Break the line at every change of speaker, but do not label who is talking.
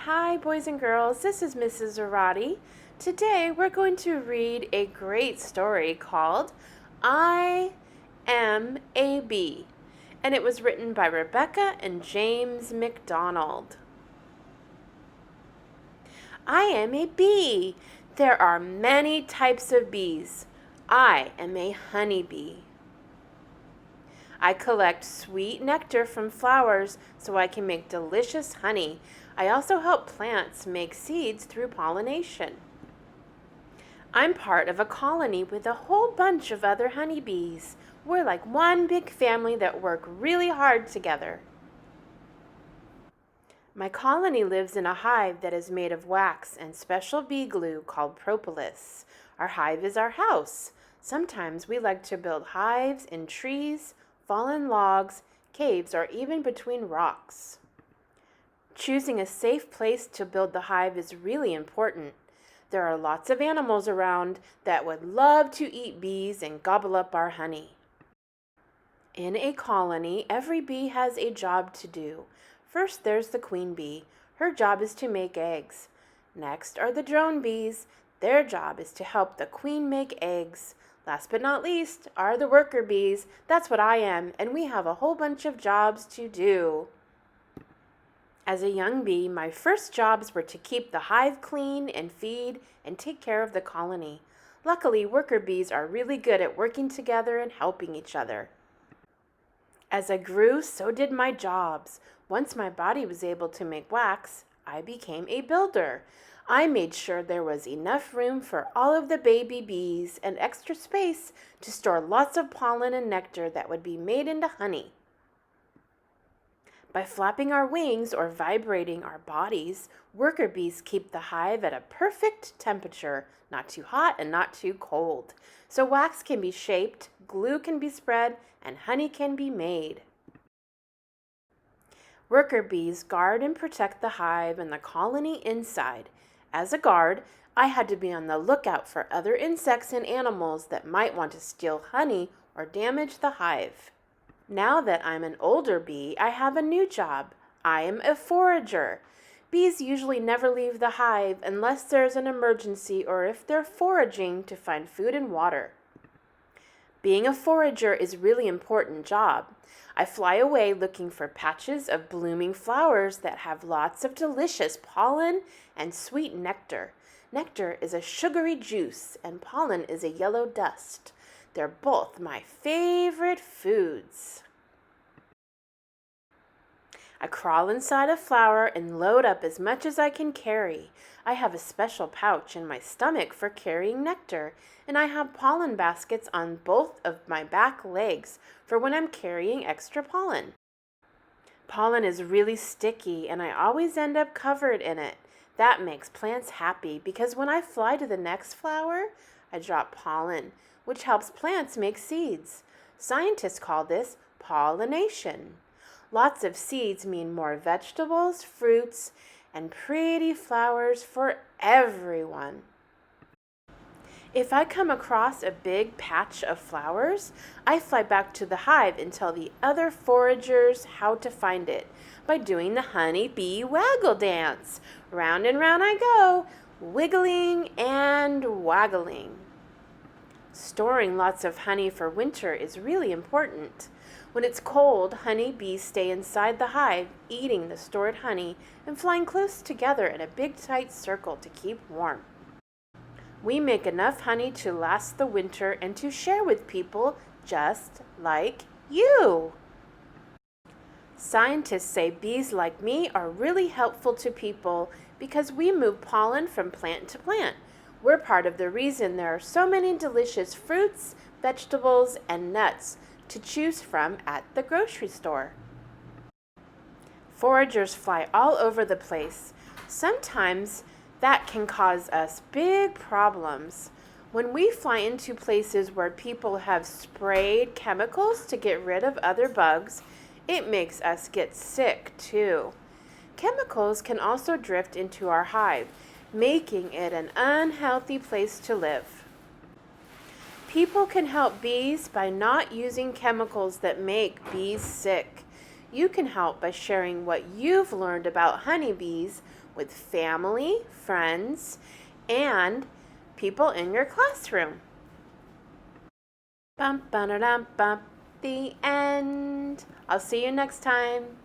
Hi, boys and girls. This is Mrs. Zarate. Today we're going to read a great story called I Am a Bee, and it was written by Rebecca and James McDonald. I am a bee. There are many types of bees. I am a honeybee. I collect sweet nectar from flowers so I can make delicious honey. I also help plants make seeds through pollination. I'm part of a colony with a whole bunch of other honeybees. We're like one big family that work really hard together. My colony lives in a hive that is made of wax and special bee glue called propolis. Our hive is our house. Sometimes we like to build hives in trees, fallen logs, caves, or even between rocks. Choosing a safe place to build the hive is really important. There are lots of animals around that would love to eat bees and gobble up our honey. In a colony, every bee has a job to do. First, there's the queen bee. Her job is to make eggs. Next are the drone bees. Their job is to help the queen make eggs. Last but not least are the worker bees. That's what I am, and we have a whole bunch of jobs to do. As a young bee, my first jobs were to keep the hive clean and feed and take care of the colony. Luckily, worker bees are really good at working together and helping each other. As I grew, so did my jobs. Once my body was able to make wax, I became a builder. I made sure there was enough room for all of the baby bees and extra space to store lots of pollen and nectar that would be made into honey. By flapping our wings or vibrating our bodies, worker bees keep the hive at a perfect temperature, not too hot and not too cold. So wax can be shaped, glue can be spread, and honey can be made. Worker bees guard and protect the hive and the colony inside. As a guard, I had to be on the lookout for other insects and animals that might want to steal honey or damage the hive. Now that I'm an older bee, I have a new job. I am a forager. Bees usually never leave the hive unless there's an emergency or if they're foraging to find food and water. Being a forager is a really important job. I fly away looking for patches of blooming flowers that have lots of delicious pollen and sweet nectar. Nectar is a sugary juice and pollen is a yellow dust. They're both my favorite foods. I crawl inside a flower and load up as much as I can carry. I have a special pouch in my stomach for carrying nectar, and I have pollen baskets on both of my back legs for when I'm carrying extra pollen. Pollen is really sticky, and I always end up covered in it. That makes plants happy because when I fly to the next flower, I drop pollen, which helps plants make seeds. Scientists call this pollination. Lots of seeds mean more vegetables, fruits, and pretty flowers for everyone. If I come across a big patch of flowers, I fly back to the hive and tell the other foragers how to find it by doing the honey bee waggle dance. Round and round I go, wiggling and waggling. Storing lots of honey for winter is really important. When it's cold, honey bees stay inside the hive, eating the stored honey and flying close together in a big tight circle to keep warm. We make enough honey to last the winter and to share with people just like you. Scientists say bees like me are really helpful to people because we move pollen from plant to plant. We're part of the reason there are so many delicious fruits, vegetables, and nuts to choose from at the grocery store. Foragers fly all over the place. Sometimes that can cause us big problems. When we fly into places where people have sprayed chemicals to get rid of other bugs, it makes us get sick too. Chemicals can also drift into our hive, making it an unhealthy place to live. People can help bees by not using chemicals that make bees sick. You can help by sharing what you've learned about honeybees with family, friends, and people in your classroom. Bum, ba-da-dum, bum. The end. I'll see you next time.